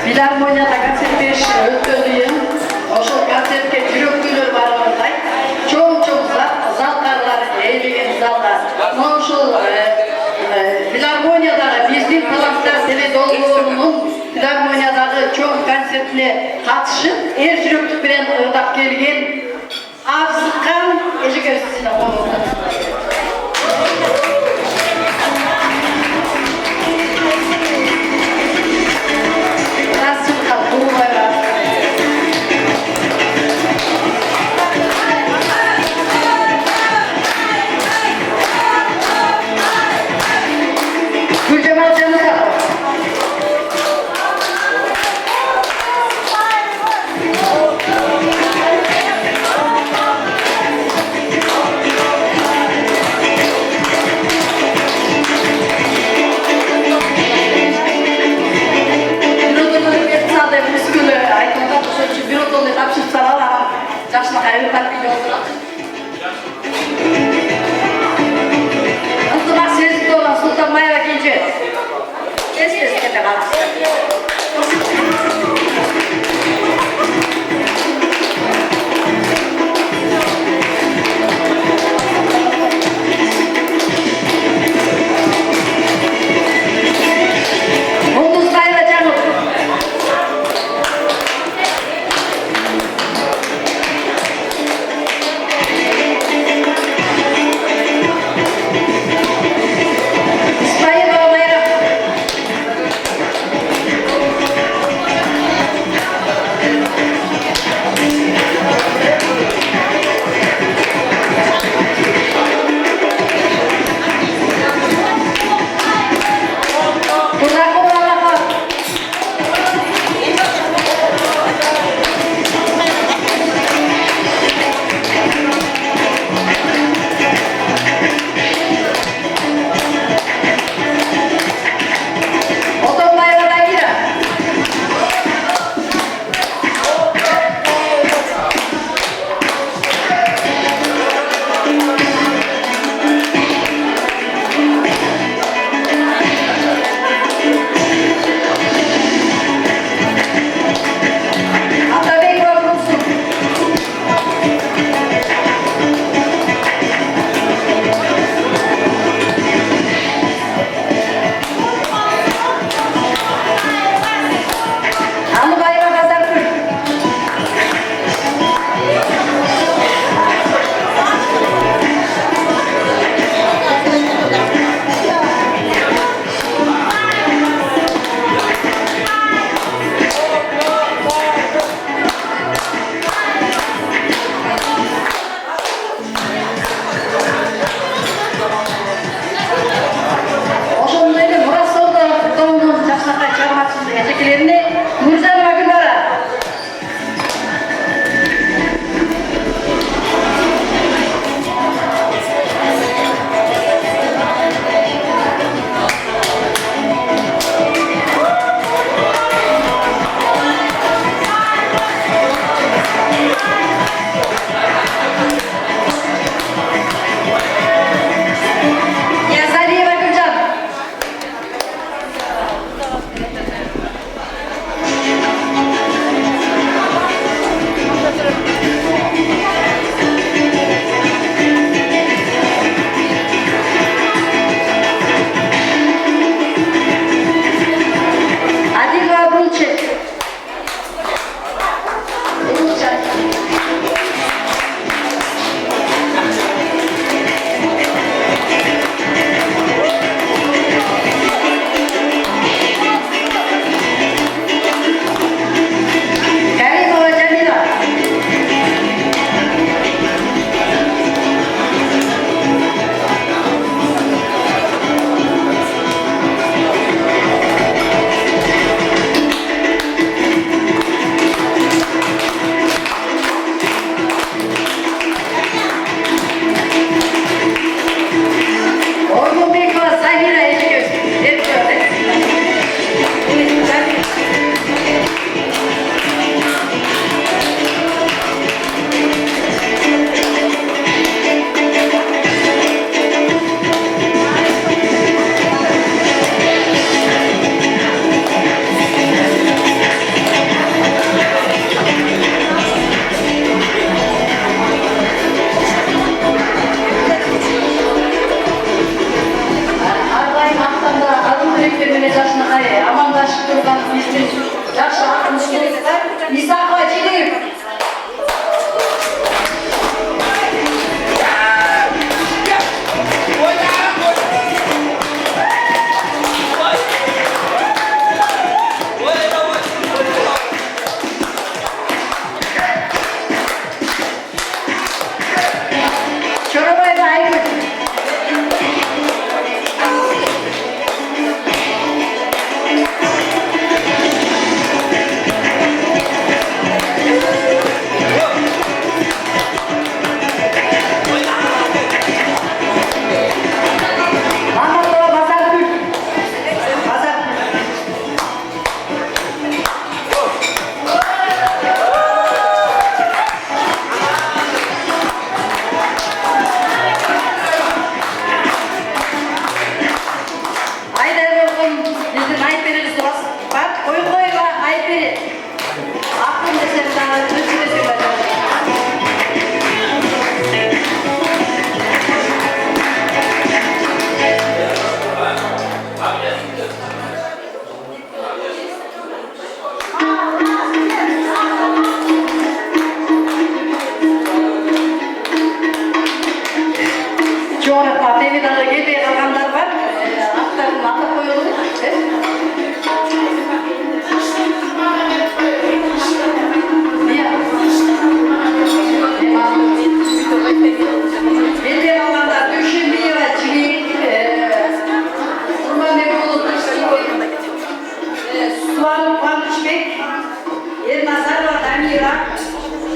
Filarmoniyada konsertler ötközüyüm. ошол концертке жүрөктүүлөр баргандай чоң залкарлар ээлеген залдар. Мына ушул филармониядагы биздин таланттар теледолбоорунун филармониядагы чоң концертине катышып, жүрөктүк менен ырдап келген Арзыкан эжегерсине коюлду.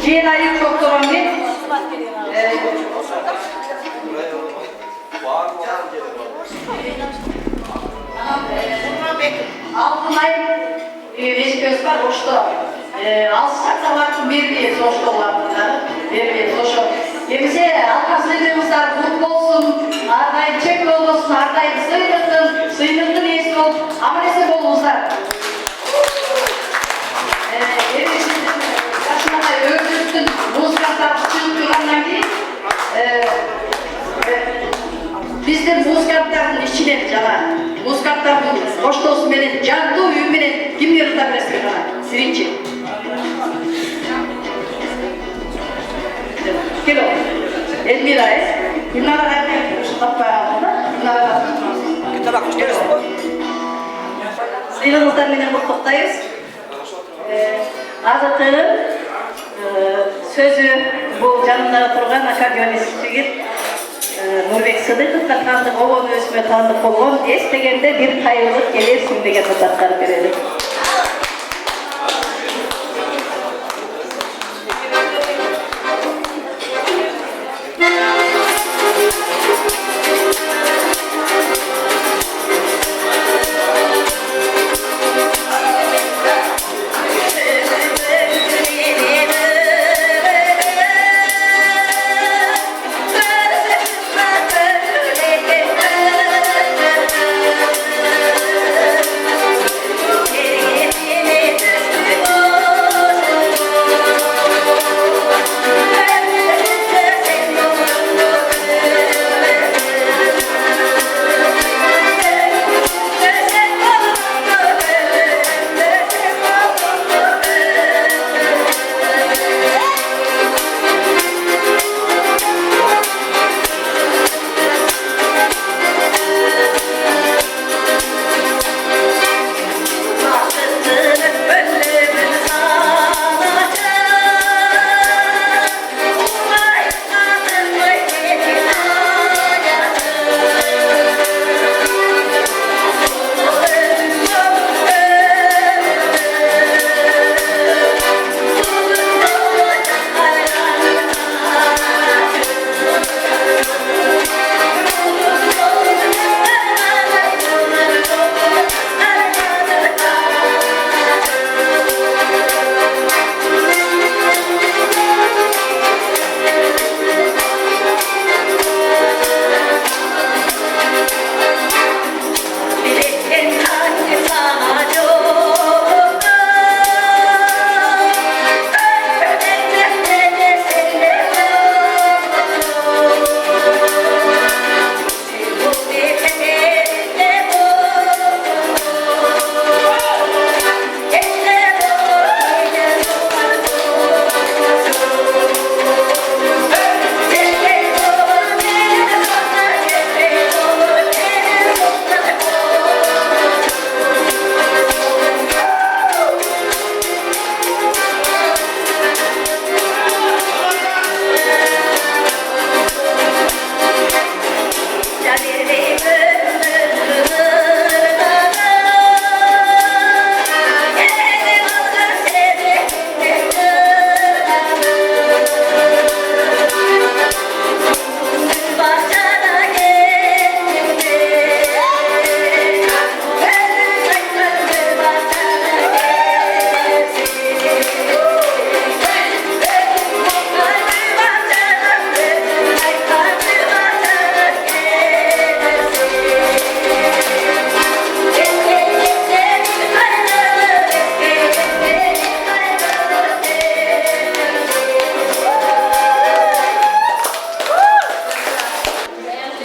Cihenayı çok doğru. Altınay Veşköz var, hoşta. Alsak da var, bir hoşta olanlar. Bir hoşta. Gemisi arkasıydığımızlar mutlu olsun, ardayım çekli olsun, ardayım sıyırtın iyisi olsun, ama nesi bolunuzlar. Evinizin başına öldürsün, muzgatlar çıktıranlar değil. Biz de muzgatların içine cana, muzgatların hoşta olsun benim, canlı uyum benim, kim yarıda bilesin bana, sirinci. Gel oğlum. Elmira'yız. Bunlara da yapıyoruz. Tatbay altında. Bunlara da yapıyoruz. Gel oğlum. Sıyrılımızdan yine mutluktayız. Azat'ın sözü bu canımda oturgan akademist tügür Nurbek Sıdıkov'la tanıdık, oğlan özüme tanıdık olun. Estegende bir hayırlık gelirsin degen tutaklar verelim.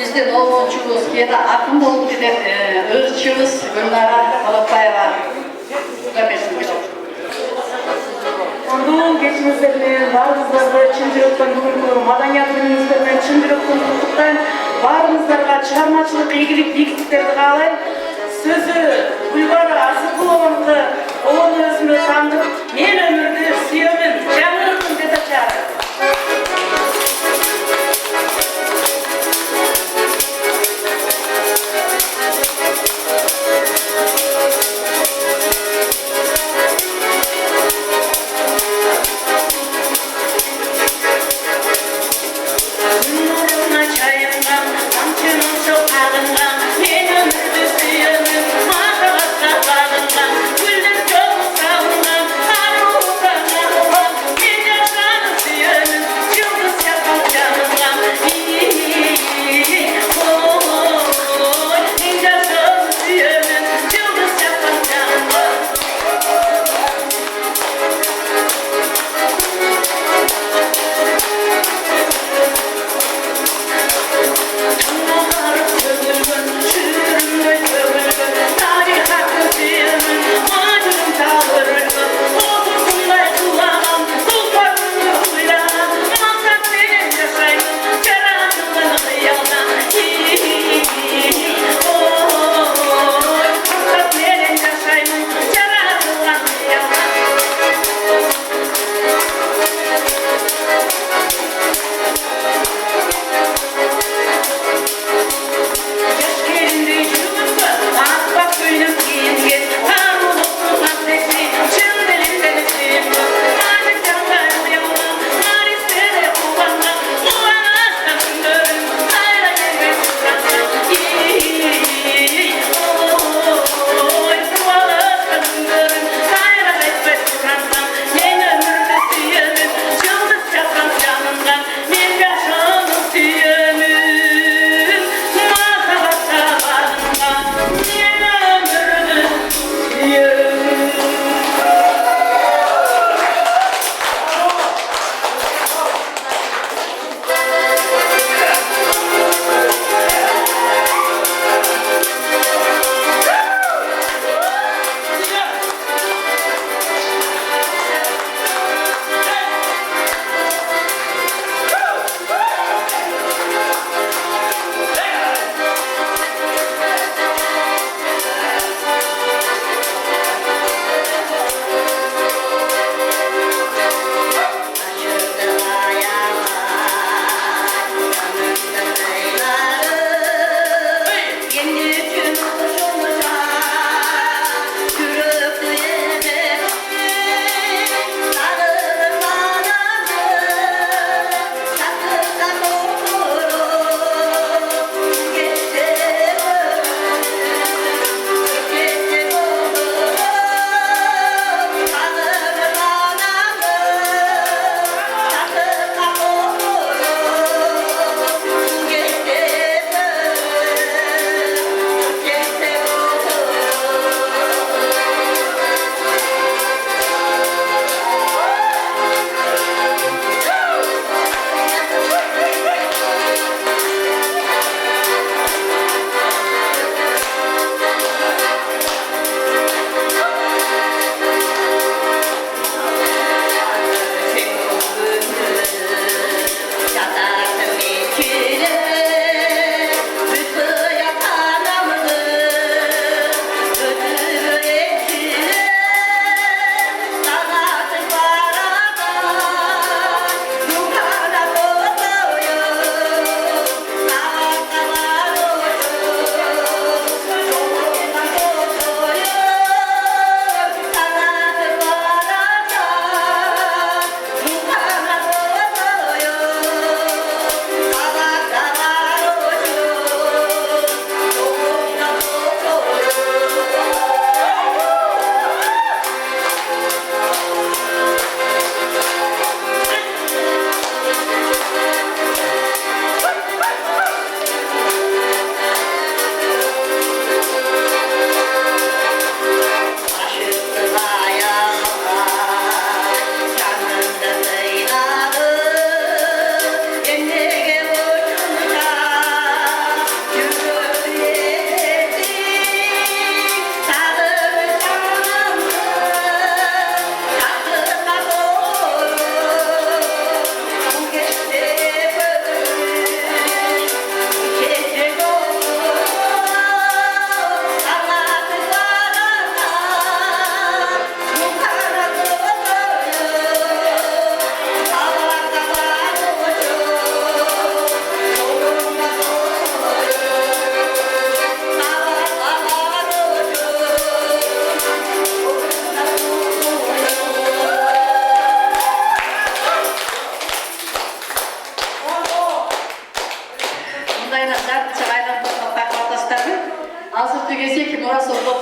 Bizde olgunçumuz ya da aklında oldu dedi, ırkçımız Gülnara Alatbayeva. Vermesin hocam. Onun geçimizlerini, varımızları çın yürekten gururlu, madaniyat günümüzlerine çın yürekten gururluktan varımızlarga çıkarmacılık, ilgilik, bilgiliklerdi kalay. Sözü, Gülbara Azıkuluğun'da oğlunu özümü tanıdık, men ömürdü, süyemin, canlılığın dedi çağırır.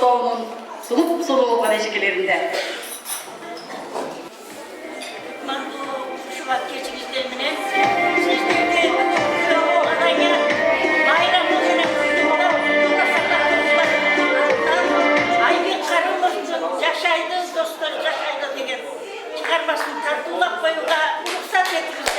Çortoğlu'nun sulup sulu ateşkelerinde. Ben bu Şubat geçişlerimine sizlerle bu araya bayramımızın kutluğunda Aybek karımız yaşaydı, dostları yaşaydı diye çıkarmasını tartılak koyuda ruhsat etmişler.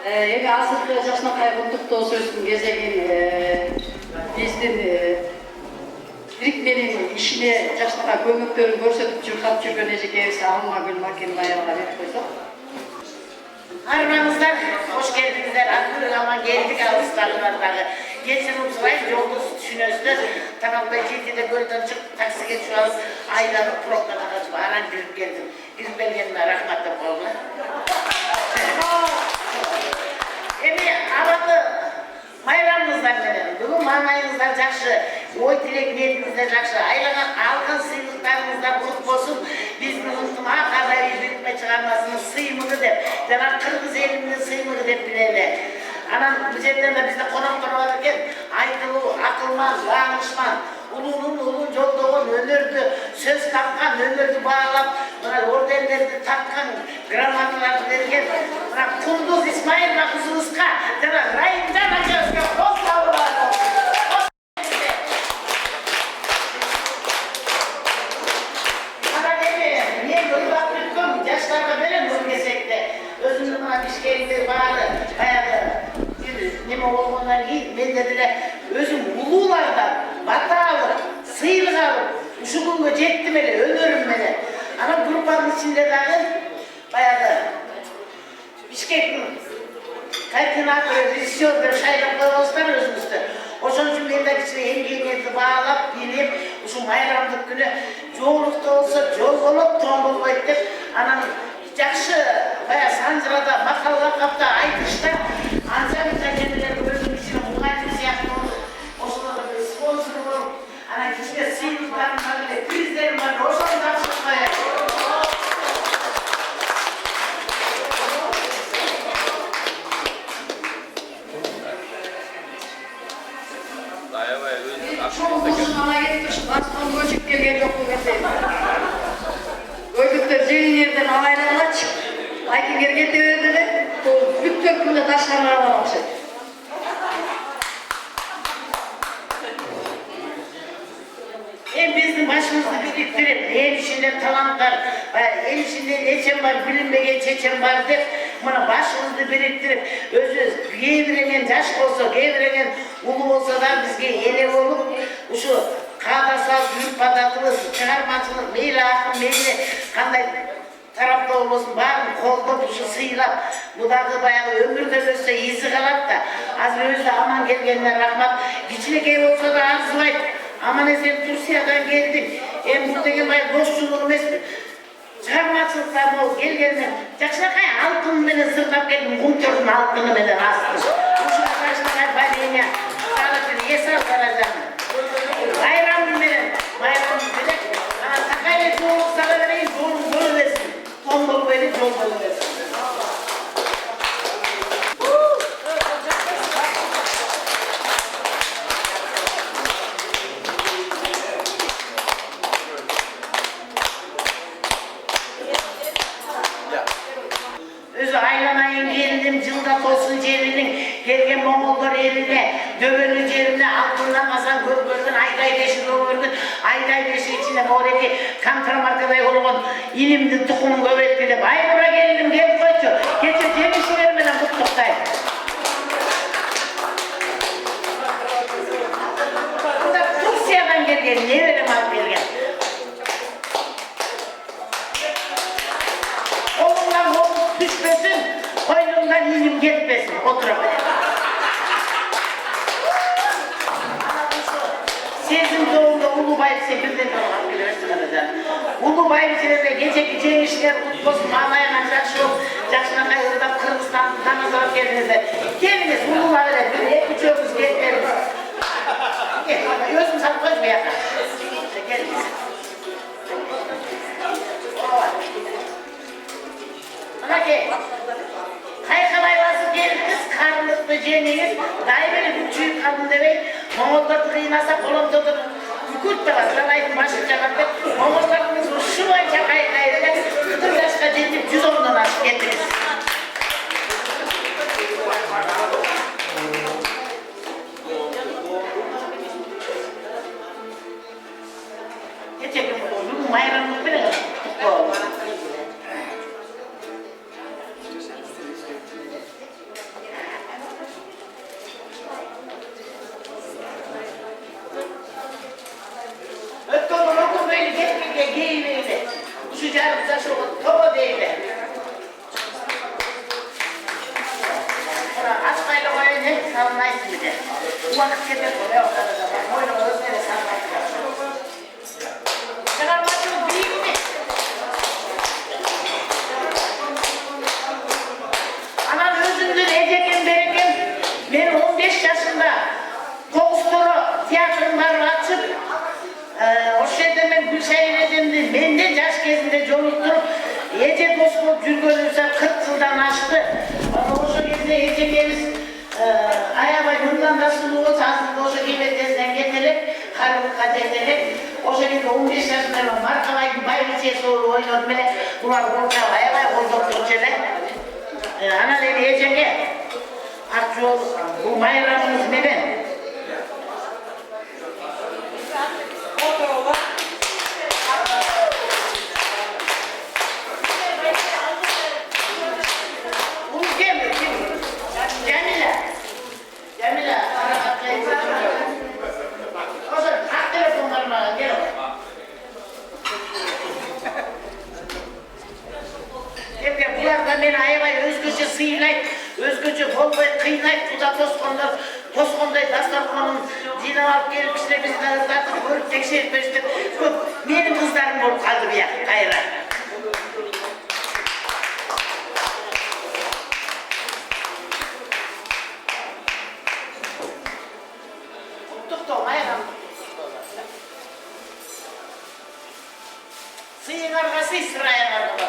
Evi asırlı yaşına kaybolduk da sözün gezegin bizden birikmenin işine yaşına kömüklerini görsetip çırkap çırkönecek evse alma gülmak elma ayağına verip koysak. Harmanızlar, hoş geldinizler. Akıllı ama geldik Ağustos'lardağı. Geçen uzayın yolda düşünüyorsunuz. Tamam da ciddi gölden çık, taksi geçiyor alıp aylanıp programa kaçıp aran girip geldim. Bir belgenime rahmetli olma. Aradı bayramınızlar benim. Bugün mamayınızlar жақсы, oy tilek niyetinizler жақсы. Aylanan algın sıylıklarınızlar kutlu olsun. Bizden unutma kadar izletme çıkarmasının sıymığı dep. Canan Kırgız eliminin sıymığı dep bilerler. Anam bu yerden de bizde konak varken aytılı, akılman, danışman, ulun joldoğun önürdü, söz tapkan, önürdü bağlap, ordenlerdi takkan, gramatalardı derken, Kunduz İsmail Rakuzunuzka, Rayimcan Aközke, Koslavlar. Bana dedi, niye böyle baktık yaşlarda böyle mi kesek de, özümün bana bir şeyleri bağlı, bayağı neme olmanlar değil, ben dediler, özüm ululardan, bata alır, sıyrık alır, şu gün göcektim hele, ölürüm hele. Ama grupların içinde dahi, bayağı Bişkek'in koordinatörü, rejissördür, şayraplar olsunlar özümüzde. O son cümleler içine hem yeniyeti bağlap, bilip, şu bayramlık günü Çoğunlukta olsa yol olup tombullayıp dep, anam jakşı baya Sanjırada, Makalla kapta, Aytışta, anca kendileri özüm için uğraşmış yaptı. Oşularda bir sponsoru bulup, ana kişiye sıyırlarım var bile, prizlerim var, oşularda tapşırmaya. Çok uzun ana gitmiş, aslan böcek diye geliyor kuvvetli. Gördükler zeyn yerden alaylarına çık. Aykin gergete verdiler, o büyük tökümde taşlarına aramak için. Bizim başımızı biriktirip, el içinde talantlar, el içinde neçem var, bilinmeyen çeçem var deyip, buna başımızı biriktirip, özü gevrenin yaş olsa, gevrenin ulu olsa da bizge ele olup, şu kadasal büyük padatımız, çıkarmacılık, meyli akım, meyli kanday tarafta olmasın, bağırın kolda bu şu sıyılap, bu da bayağı ömürde ölse izi kalat da, az bir özde aman gelgenler rahmat, güçlük ev olsa da arzulayıp, aman sen Türkiye'den geldin, buradaki bayağı dostçuluğum esmi, çıkarmacılıklarım ol, gelgenler, jakşına kay altın beni sırtap geldim, kumtörün altını beni astım. Bu şu arkadaşlar bayrağına, sağlıklı yesal vereceğim. Bayram benim, bayram benim, takayla çoğuluk sana vereyim, çoğuluk dolu versin. Ton dolu verip, yol dolu versin. Özü aylanayın geldim, cıldat olsun cerinin, gelgen Mongollar eline, dövölü cerine, altından kazan gördün, ayday beşi gördün, ayday beşi içinde oraya kantarım arkadaş olun, inimdi tukumun göbekli de, ay bura geldim, gel koycu, geçe cemişi vermeden mutluktayım. Burada Türkiye'den gelgen, ne verem abi gelgen? Oğlumdan oğlum düşmesin, koynumdan inim gitmesin, oturamadım. Sezim doğumda Ulu Baybilse birden kalmak biliyorsun arada. Ulu Baybilse'de de gece gece işler kutlusun, ağlayan jakşı yok, jakşına kayırda Kırgızistan'dan azalap geldinizde. Geliniz Ulu Baybil'e, bir hep uçuyoruz, gelmeniz. Gel, özüm sana koyma yakar. Geliniz. Ana ki, kaykalayvası gelin kız karnılıklı ceniyiz, dahi beni bu çocuk kadın demeyin, Moğollar kıynasa kolum tutur, kükürt de var, sarayın başı çabattı, Moğollarımız şu anca kaykayla, kıtır yaşka cendim 110'dan aşık getiririz. Geçelim, bu mayranlık bile oldu. Ötkömün böyle geçmeye geyiveyle, uçacağımıza şu topa değil. Açmayla koyun hep salmayız bir de. Bu vakit yeter koyuyor o kadar zaman. Boynu özleri salmayız. Çıkarmacılık büyük mi? Anam özümdür Ecekim Berikim. Ben 15 yaşında Kokusturu tiyatroları açıp o şeyde ben Gülşehir edimdi. Ben de yaş gezinde yolukturup Ece Dostum Cülgölü'nse 40 yıldan açtı. O şekilde Ece'miz ayağıma yıldan da sulu olsa aslında o şekilde denizden getirip karımı kaderlerek o şekilde 15 yaşında ben markalaydım. Bayılçıya soğulu oynadım bile. Bunlar korkar ayağıma koyduk Türkçe'de. Ana dedi Ece'ye Akçoğlu bu bayramımız neden? Ben ayağıma özgürce sıyırlayıp Өзгөчө болбой кыйнайт куда тоскондой дастарханын жыйнап алып келип кичине биздин кыздарды көрүп текшерип беришти. Көп менин кыздарым болуп калды бияк кайра. Сыйыңарга сый, сырайыңарга бар.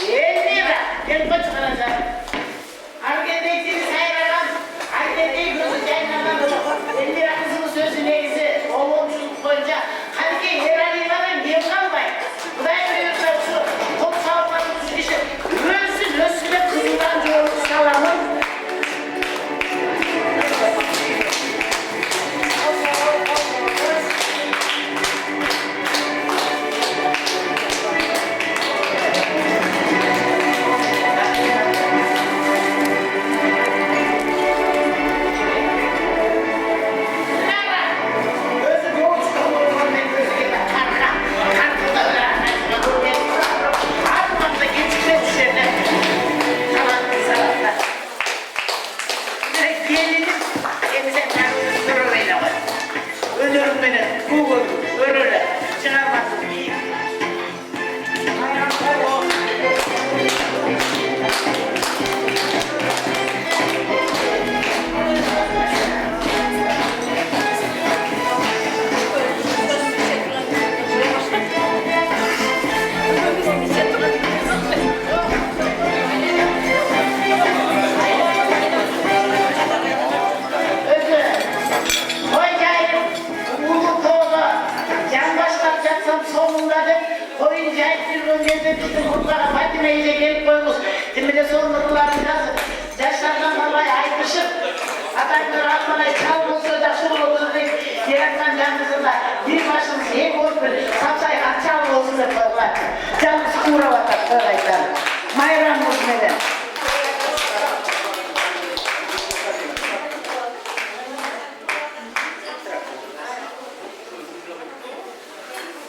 Элмира, келип койчу каражан. Аргендей тили сайраган, аргендей көзү жайнаган. Элмира кызынын сөзү негизи олончулук боюнча канекей Эралиевадан кем калбайт. Кудай буюрса ушу топ салган киши өссүн деп кызылдан жолу саламын.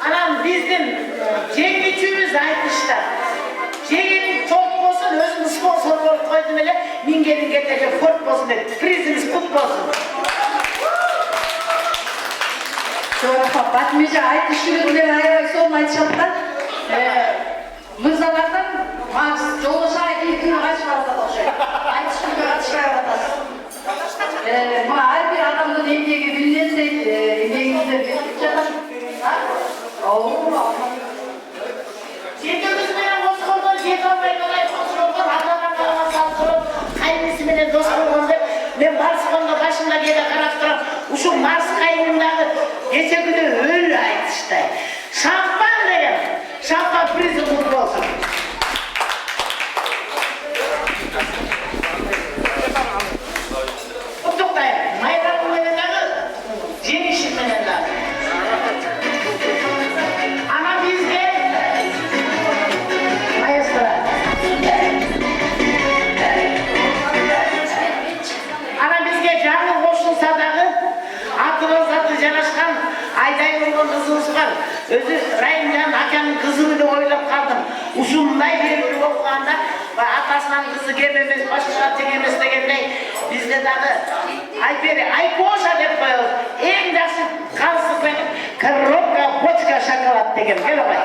Anam bizim jengüçümüz aytmışlar. Jengin çok olsun, özünün sponsoru olup koydum ele, mingenin getireceği fort olsun dedi. Priziniz kutlu olsun. Sonra Batmıca aytı şürüdüler ayay sonuna aytışaplar. Mırzalardan жолуша илгин ачпарда болчу. Айтышканга катышпай атасыз. Ар бир адамдын эмгеги билинет, эмгегиңизди берип жатат. Жетөбүз менен кошкондон жете албай калай кошкондон атадан калган салчылып кайнысы менен дос болгон деп мен Барсыконго башында кээде карап турам. Ушул Марс кайнымдагы кече күнү өлү айтышты. Шампан деген, шампан призи кутlu olsun. Kutuktayım, mayramı menен dagı, жеңишим менен dagı. Ana bizge, maestro. Ana bizge жаңы кошулса дагы, атына заты жарашкан, айдай болгон кызыбыз бар. Өзү Райымжан аканын кызыбы деп ойлоп калдым. Ушундай белгилүү болганда, атасынан кызы кем эмес, башкага тең эмес дегендей, бизде дагы Айкоша деп коебуз. Эң жакшы калсы менен коробка, бочка шоколад деген. Кел абай.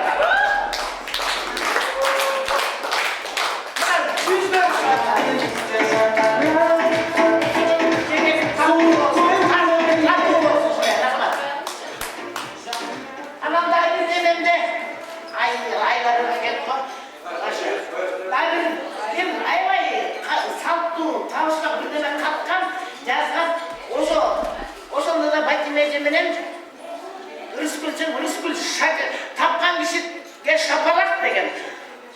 Менен Рыскүл тапкан кишиге шапалак деген.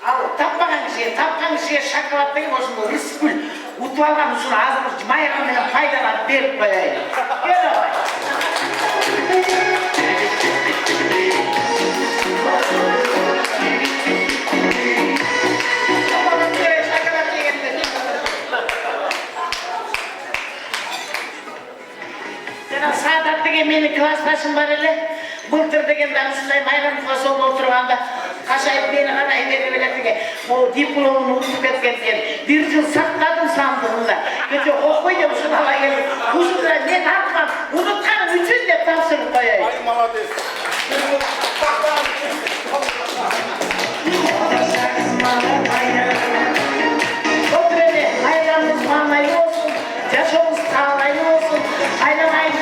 Ал таппаган кишиге шоколад деген ошондо Рыскүл утуп алган ушуну азыр майра менен пайдаланып берип коеюн. Кел абай. Саадат деген менин классташым бар эле. Былтыр деген дагы ушундай майрамга сонун отурганда Kaşayıp beni karayı verebilirdi. O diplomunu unutup ketken. Bir yıl sakladım sandığımda. Gece okuyordum şunu ala gelip. Kuşumda ne tartmam. Unutkanım üçün de tavsırıp koyayım. Ay malades. Oturene hayranımız manlayı olsun. Yaşamımız sağlayı olsun. Aynamayın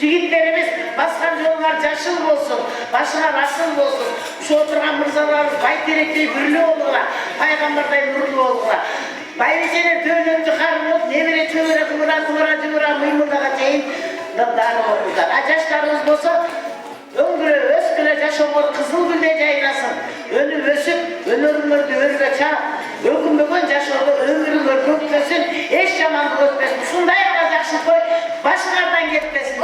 Cigitlerimiz Baskancılar caşıl olsun, başına rasıl olsun. Şu oturan mırzalarımız bayterekli gürlü olurlar, paygamberday nurlu olurlar. Bayriceler dönüntü karnı, nevire çövüre kıvıra, mıymırdağa çeyin, dağını olurlar. Acaşlarımız olsa, öngüre, özgüre caşomur, kızıl gülde caynasın. Önü ösüp, önürümürdü örge çağ, öküm bugün caşomu, ömrümür göklesin, eş yamanlık ötmesin. Şundaya kazaksın koy, başlardan gitmesin.